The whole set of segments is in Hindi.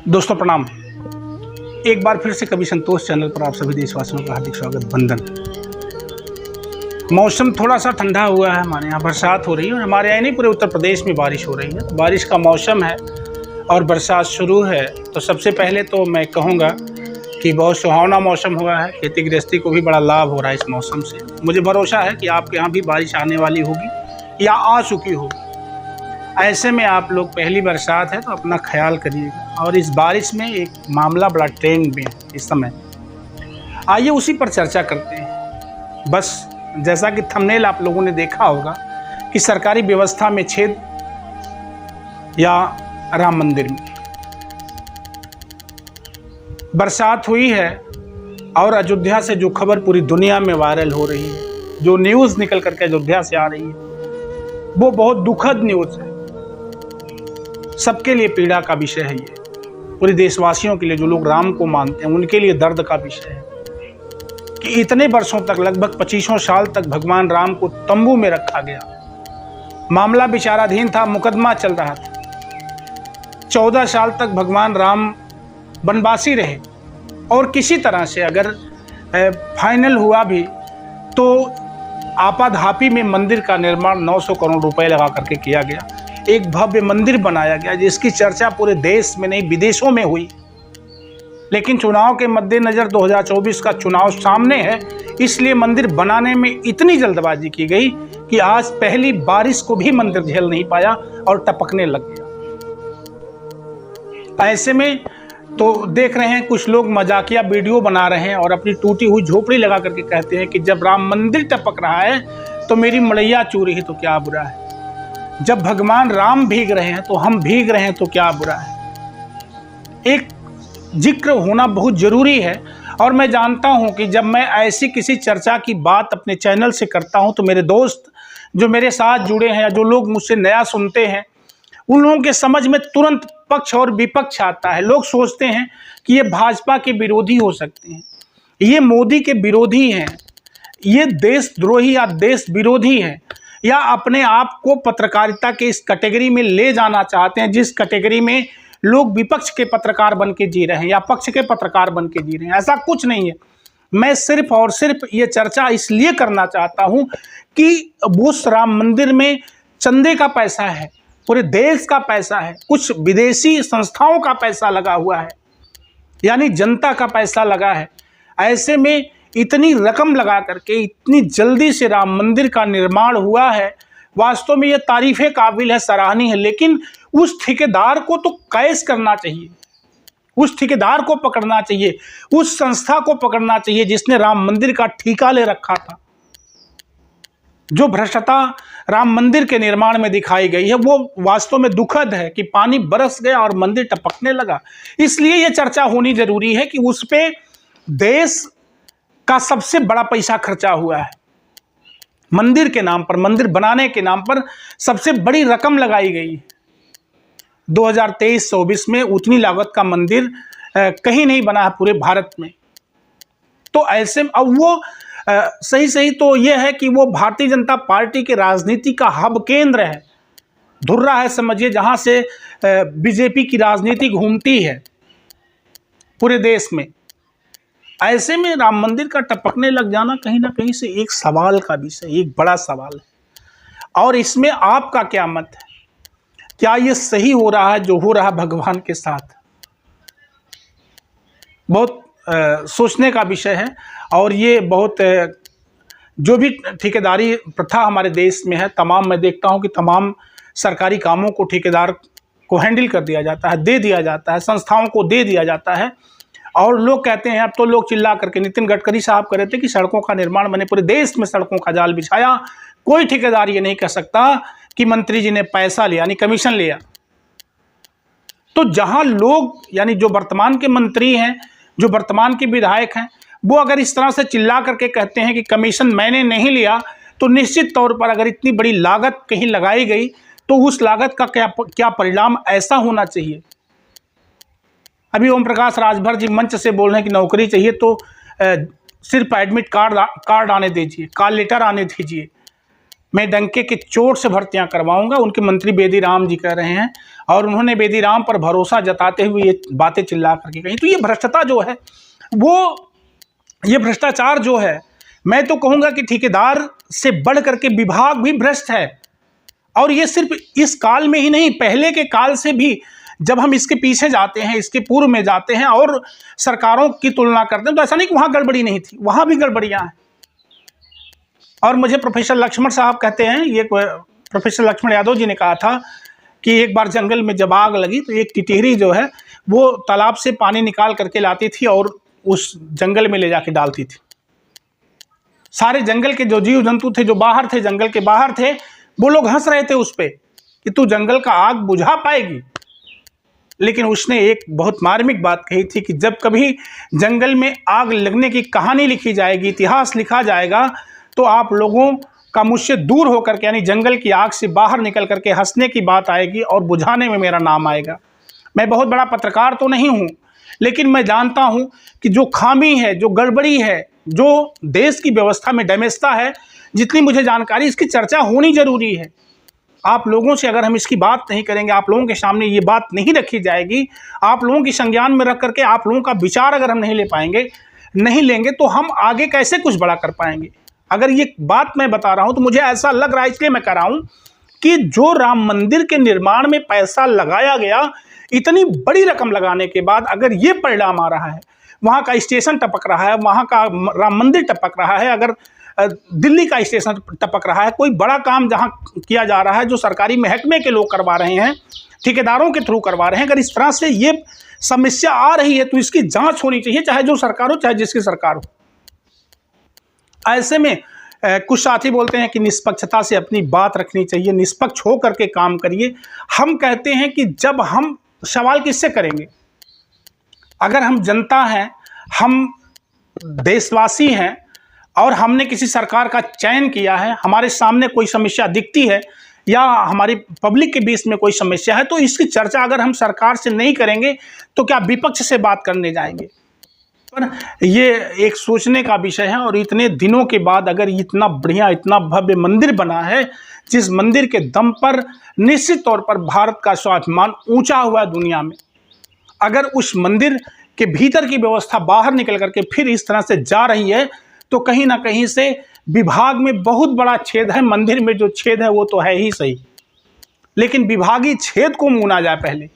दोस्तों प्रणाम। एक बार फिर से कवि संतोष चैनल पर आप सभी देशवासियों का हार्दिक स्वागत, वंदन। मौसम थोड़ा सा ठंडा हुआ है, हमारे यहाँ बरसात हो रही है और हमारे यहाँ नहीं पूरे उत्तर प्रदेश में बारिश हो रही है। तो बारिश का मौसम है और बरसात शुरू है, तो सबसे पहले तो मैं कहूँगा कि बहुत सुहावना मौसम हुआ है। खेती गृहस्थी को भी बड़ा लाभ हो रहा है इस मौसम से। मुझे भरोसा है कि आपके यहाँ भी बारिश आने वाली होगी या आ चुकी होगी। ऐसे में आप लोग पहली बरसात है तो अपना ख्याल करिएगा। और इस बारिश में एक मामला बड़ा ट्रेंड में है इस समय, आइए उसी पर चर्चा करते हैं। बस जैसा कि थंबनेल आप लोगों ने देखा होगा कि सरकारी व्यवस्था में छेद या राम मंदिर में बरसात हुई है। और अयोध्या से जो खबर पूरी दुनिया में वायरल हो रही है, जो न्यूज़ निकल करके अयोध्या से आ रही है, वो बहुत दुखद न्यूज़ है। सबके लिए पीड़ा का विषय है ये, पूरे देशवासियों के लिए, जो लोग राम को मानते हैं उनके लिए दर्द का विषय है कि इतने वर्षों तक, लगभग 25 साल तक भगवान राम को तंबू में रखा गया। मामला विचाराधीन था, मुकदमा चल रहा था। 14 साल तक भगवान राम वनवासी रहे और किसी तरह से अगर फाइनल हुआ भी तो आपाधापी में मंदिर का निर्माण 900 करोड़ रुपए लगा करके किया गया। एक भव्य मंदिर बनाया गया जिसकी चर्चा पूरे देश में नहीं विदेशों में हुई। लेकिन चुनाव के मद्देनजर 2024 का चुनाव सामने है, इसलिए मंदिर बनाने में इतनी जल्दबाजी की गई कि आज पहली बारिश को भी मंदिर झेल नहीं पाया और टपकने लग गया। ऐसे में तो देख रहे हैं कुछ लोग मजाकिया वीडियो बना रहे हैं और अपनी टूटी हुई झोपड़ी लगा करके कहते हैं कि जब राम मंदिर टपक रहा है तो मेरी मड़ैया चू रही तो क्या बुरा है। जब भगवान राम भीग रहे हैं तो हम भीग रहे हैं तो क्या बुरा है। एक जिक्र होना बहुत जरूरी है। और मैं जानता हूं कि जब मैं ऐसी किसी चर्चा की बात अपने चैनल से करता हूं तो मेरे दोस्त जो मेरे साथ जुड़े हैं या जो लोग मुझसे नया सुनते हैं, उन लोगों के समझ में तुरंत पक्ष और विपक्ष आता है। लोग सोचते हैं कि ये भाजपा के विरोधी हो सकते हैं, ये मोदी के विरोधी हैं, ये देशद्रोही या देश विरोधी हैं, या अपने आप को पत्रकारिता के इस कैटेगरी में ले जाना चाहते हैं जिस कैटेगरी में लोग विपक्ष के पत्रकार बन के जी रहे हैं या पक्ष के पत्रकार बन के जी रहे हैं। ऐसा कुछ नहीं है। मैं सिर्फ और सिर्फ ये चर्चा इसलिए करना चाहता हूं कि उस राम मंदिर में चंदे का पैसा है, पूरे देश का पैसा है, कुछ विदेशी संस्थाओं का पैसा लगा हुआ है, यानी जनता का पैसा लगा है। ऐसे में इतनी रकम लगा करके इतनी जल्दी से राम मंदिर का निर्माण हुआ है, वास्तव में ये तारीफ़े काबिल है, सराहनीय है। लेकिन उस ठेकेदार को तो कैश करना चाहिए, उस ठेकेदार को पकड़ना चाहिए, उस संस्था को पकड़ना चाहिए जिसने राम मंदिर का ठेका ले रखा था। जो भ्रष्टता राम मंदिर के निर्माण में दिखाई गई है वो वास्तव में दुखद है कि पानी बरस गया और मंदिर टपकने लगा। इसलिए ये चर्चा होनी जरूरी है कि उस पे देश का सबसे बड़ा पैसा खर्चा हुआ है। मंदिर के नाम पर, मंदिर बनाने के नाम पर सबसे बड़ी रकम लगाई गई। 2023-24 में उतनी लागत का मंदिर कहीं नहीं बना है पूरे भारत में। तो ऐसे में अब वो सही तो यह है कि वो भारतीय जनता पार्टी के राजनीति का हब केंद्र है, धुर्रा है समझिए, जहां से बीजेपी की राजनीति घूमती है पूरे देश में। ऐसे में राम मंदिर का टपकने लग जाना कहीं ना कहीं से एक सवाल का विषय, एक बड़ा सवाल है। और इसमें आपका क्या मत है? क्या ये सही हो रहा है जो हो रहा है भगवान के साथ? बहुत सोचने का विषय है। और ये बहुत जो भी ठेकेदारी प्रथा हमारे देश में है, तमाम मैं देखता हूँ कि तमाम सरकारी कामों को ठेकेदार को हैंडल कर दिया जाता है, दे दिया जाता है, संस्थाओं को दे दिया जाता है। और लोग कहते हैं, अब तो लोग चिल्ला करके, नितिन गडकरी साहब कह रहे थे कि सड़कों का निर्माण बने, पूरे देश में सड़कों का जाल बिछाया। कोई ठेकेदार ये नहीं कह सकता कि मंत्री जी ने पैसा लिया, यानी कमीशन लिया। तो जहां लोग, यानी जो वर्तमान के मंत्री हैं, जो वर्तमान के विधायक हैं, वो अगर इस तरह से चिल्ला करके कहते हैं कि कमीशन मैंने नहीं लिया, तो निश्चित तौर पर अगर इतनी बड़ी लागत कहीं लगाई गई तो उस लागत का क्या परिणाम ऐसा होना चाहिए। अभी ओम प्रकाश राजभर जी मंच से बोल रहे हैं कि नौकरी चाहिए तो सिर्फ एडमिट कार्ड आने दीजिए, कॉल लेटर आने दीजिए। मैं डंके की चोट से भर्तियां करवाऊंगा, उनके मंत्री बेदीराम जी कह रहे हैं, और उन्होंने बेदीराम पर भरोसा जताते हुए ये बातें चिल्ला करके कही। तो ये भ्रष्टता जो है ये भ्रष्टाचार जो है, मैं तो कहूंगा कि ठेकेदार से बढ़ करके विभाग भी भ्रष्ट है। और ये सिर्फ इस काल में ही नहीं, पहले के काल से भी जब हम इसके पीछे जाते हैं, इसके पूर्व में जाते हैं और सरकारों की तुलना करते हैं, तो ऐसा नहीं कि वहां गड़बड़ी नहीं थी, वहां भी गड़बड़ियां हैं। और मुझे प्रोफेसर लक्ष्मण साहब कहते हैं, ये प्रोफेसर लक्ष्मण यादव जी ने कहा था कि एक बार जंगल में जब आग लगी तो एक टिटहरी जो है वो तालाब से पानी निकाल करके लाती थी और उस जंगल में ले जाके डालती थी। सारे जंगल के जो जीव जंतु थे, जो बाहर थे, जंगल के बाहर थे, वो लोग हंस रहे थे उस पर कि तू जंगल का आग बुझा पाएगी। लेकिन उसने एक बहुत मार्मिक बात कही थी कि जब कभी जंगल में आग लगने की कहानी लिखी जाएगी, इतिहास लिखा जाएगा, तो आप लोगों का मुझसे दूर होकर के, यानी जंगल की आग से बाहर निकल करके हंसने की बात आएगी और बुझाने में मेरा नाम आएगा। मैं बहुत बड़ा पत्रकार तो नहीं हूँ, लेकिन मैं जानता हूँ कि जो खामी है, जो गड़बड़ी है, जो देश की व्यवस्था में डैमेजता है, जितनी मुझे जानकारी, इसकी चर्चा होनी जरूरी है। आप लोगों से अगर हम इसकी बात नहीं करेंगे, आप लोगों के सामने ये बात नहीं रखी जाएगी, आप लोगों की संज्ञान में रख करके आप लोगों का विचार अगर हम नहीं लेंगे, तो हम आगे कैसे कुछ बड़ा कर पाएंगे। अगर ये बात मैं बता रहा हूं तो मुझे ऐसा लग रहा है, इसलिए मैं कह रहा हूं कि जो राम मंदिर के निर्माण में पैसा लगाया गया, इतनी बड़ी रकम लगाने के बाद अगर ये परिणाम आ रहा है, वहां का स्टेशन टपक रहा है, वहां का राम मंदिर टपक रहा है, अगर दिल्ली का स्टेशन टपक रहा है, कोई बड़ा काम जहां किया जा रहा है जो सरकारी महकमे के लोग करवा रहे हैं, ठेकेदारों के थ्रू करवा रहे हैं, अगर इस तरह से ये समस्या आ रही है तो इसकी जांच होनी चाहिए, चाहे जो सरकार हो, चाहे जिसकी सरकार हो। ऐसे में कुछ साथी बोलते हैं कि निष्पक्षता से अपनी बात रखनी चाहिए, निष्पक्ष हो करके काम करिए। हम कहते हैं कि जब हम सवाल किससे करेंगे, अगर हम जनता हैं, हम देशवासी हैं और हमने किसी सरकार का चयन किया है, हमारे सामने कोई समस्या दिखती है या हमारी पब्लिक के बीच में कोई समस्या है, तो इसकी चर्चा अगर हम सरकार से नहीं करेंगे तो क्या विपक्ष से बात करने जाएंगे। पर ये एक सोचने का विषय है। और इतने दिनों के बाद अगर इतना बढ़िया, इतना भव्य मंदिर बना है, जिस मंदिर के दम पर निश्चित तौर पर भारत का स्वाभिमान ऊंचा हुआ है दुनिया में, अगर उस मंदिर के भीतर की व्यवस्था बाहर निकल करके फिर इस तरह से जा रही है, तो कहीं ना कहीं से विभाग में बहुत बड़ा छेद है। मंदिर में जो छेद है वो तो है ही सही, लेकिन विभागीय छेद को मुना जाए, पहले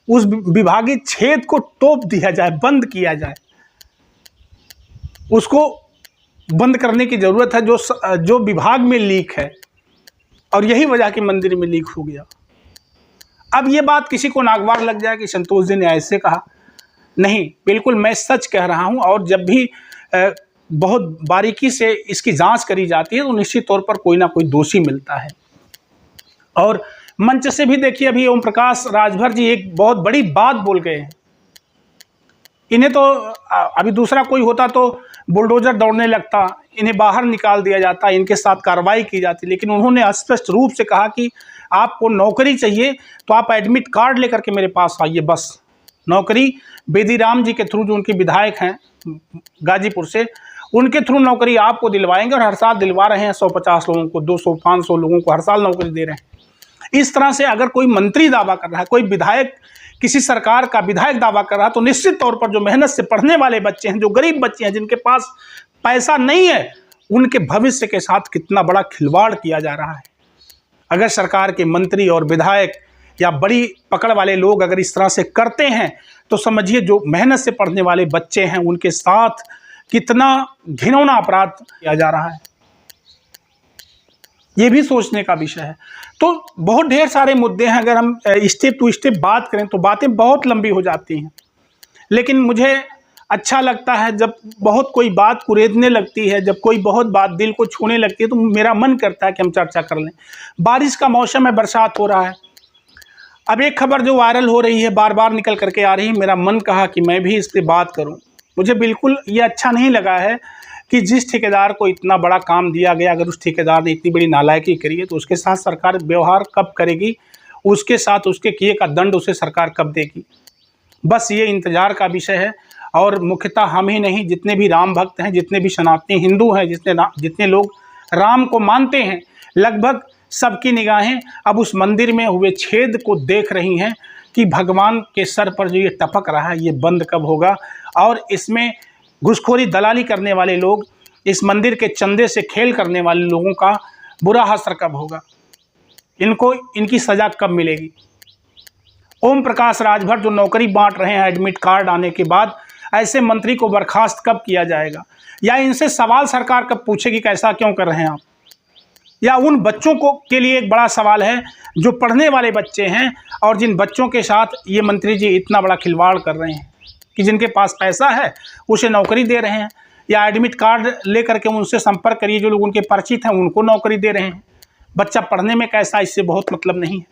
उस विभागीय छेद को तोप दिया जाए, बंद किया जाए, उसको बंद करने की जरूरत है जो विभाग में लीक है, और यही वजह कि मंदिर में लीक हो गया। अब ये बात किसी को नागवार लग जाए कि संतोष जी ने ऐसे कहा, नहीं, बिल्कुल मैं सच कह रहा हूं। और जब भी बहुत बारीकी से इसकी जांच करी जाती है तो निश्चित तौर पर कोई ना कोई दोषी मिलता है। और मंच से भी देखिए, अभी ओम प्रकाश राजभर जी एक बहुत बड़ी बात बोल गए हैं। इन्हें तो अभी दूसरा कोई होता तो बुलडोजर दौड़ने लगता, इन्हें बाहर निकाल दिया जाता, इनके साथ कार्रवाई की जाती, लेकिन उन्होंने स्पष्ट रूप से कहा कि आपको नौकरी चाहिए तो आप एडमिट कार्ड लेकर के मेरे पास आइए, बस। नौकरी बेदीराम जी के थ्रू, जो उनके विधायक हैं गाजीपुर से, उनके थ्रू नौकरी आपको दिलवाएंगे, और हर साल दिलवा रहे हैं। 150 लोगों को, 200-500 लोगों को हर साल नौकरी दे रहे हैं। इस तरह से अगर कोई मंत्री दावा कर रहा है, कोई विधायक, किसी सरकार का विधायक दावा कर रहा है, तो निश्चित तौर पर जो मेहनत से पढ़ने वाले बच्चे हैं, जो गरीब बच्चे हैं, जिनके पास पैसा नहीं है, उनके भविष्य के साथ कितना बड़ा खिलवाड़ किया जा रहा है। अगर सरकार के मंत्री और विधायक या बड़ी पकड़ वाले लोग अगर इस तरह से करते हैं, तो समझिए जो मेहनत से पढ़ने वाले बच्चे हैं उनके साथ कितना घिनौना अपराध किया जा रहा है। ये भी सोचने का विषय है। तो बहुत ढेर सारे मुद्दे हैं, अगर हम स्टेप टू स्टेप बात करें तो बातें बहुत लंबी हो जाती हैं। लेकिन मुझे अच्छा लगता है जब बहुत कोई बात कुरेदने लगती है, जब कोई बहुत बात दिल को छूने लगती है, तो मेरा मन करता है कि हम चर्चा कर लें। बारिश का मौसम है, बरसात हो रहा है। अब एक खबर जो वायरल हो रही है, बार बार निकल करके आ रही है, मेरा मन कहा कि मैं भी इस पर बात करूं। मुझे बिल्कुल ये अच्छा नहीं लगा है कि जिस ठेकेदार को इतना बड़ा काम दिया गया, अगर उस ठेकेदार ने इतनी बड़ी नालायकी करी है, तो उसके साथ सरकार व्यवहार कब करेगी, उसके साथ उसके किए का दंड उसे सरकार कब देगी। बस ये इंतजार का विषय है। और मुख्यतः हम ही नहीं, जितने भी राम भक्त हैं, जितने भी सनातनी हिंदू हैं, जितने लोग राम को मानते हैं, लगभग सबकी निगाहें अब उस मंदिर में हुए छेद को देख रही हैं कि भगवान के सर पर जो ये टपक रहा है ये बंद कब होगा, और इसमें घुसखोरी दलाली करने वाले लोग, इस मंदिर के चंदे से खेल करने वाले लोगों का बुरा असर कब होगा, इनको इनकी सज़ा कब मिलेगी। ओम प्रकाश राजभर जो नौकरी बांट रहे हैं एडमिट कार्ड आने के बाद, ऐसे मंत्री को बर्खास्त कब किया जाएगा, या इनसे सवाल सरकार कब पूछेगी कि ऐसा क्यों कर रहे हैं आप। या उन बच्चों को के लिए एक बड़ा सवाल है जो पढ़ने वाले बच्चे हैं और जिन बच्चों के साथ ये मंत्री जी इतना बड़ा खिलवाड़ कर रहे हैं कि जिनके पास पैसा है उसे नौकरी दे रहे हैं, या एडमिट कार्ड लेकर के उनसे संपर्क करिए, जो लोग उनके परिचित हैं उनको नौकरी दे रहे हैं। बच्चा पढ़ने में कैसा, इससे बहुत मतलब नहीं है।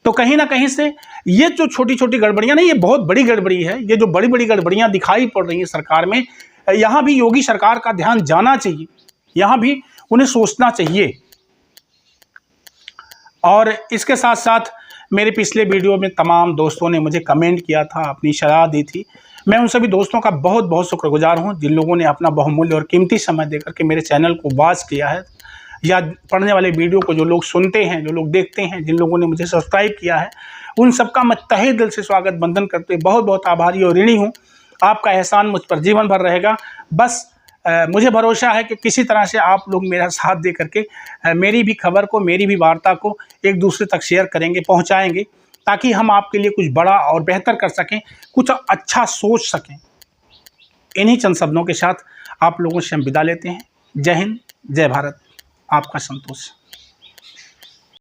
तो कहीं ना कहीं से ये जो छोटी छोटी गड़बड़ियां नहीं, ये बहुत बड़ी गड़बड़ी है। ये जो बड़ी बड़ी गड़बड़ियां दिखाई पड़ रही हैं सरकार में, यहाँ भी योगी सरकार का ध्यान जाना चाहिए, यहाँ भी उन्हें सोचना चाहिए। और इसके साथ साथ मेरे पिछले वीडियो में तमाम दोस्तों ने मुझे कमेंट किया था, अपनी सलाह दी थी। मैं उन सभी दोस्तों का बहुत बहुत शुक्रगुजार हूँ जिन लोगों ने अपना बहुमूल्य और कीमती समय देकर के मेरे चैनल को वॉच किया है, या पढ़ने वाले वीडियो को जो लोग सुनते हैं, जो लोग देखते हैं, जिन लोगों ने मुझे सब्सक्राइब किया है, उन सबका मैं तहे दिल से स्वागत बंधन करते बहुत बहुत आभारी और ऋणी हूँ। आपका एहसान मुझ पर जीवन भर रहेगा। बस मुझे भरोसा है कि किसी तरह से आप लोग मेरा साथ दे करके मेरी भी खबर को, मेरी भी वार्ता को एक दूसरे तक शेयर करेंगे, पहुंचाएंगे, ताकि हम आपके लिए कुछ बड़ा और बेहतर कर सकें, कुछ अच्छा सोच सकें। इन्हीं चंद शब्दों के साथ आप लोगों से हम विदा लेते हैं। जय हिंद, जय भारत। आपका संतोष।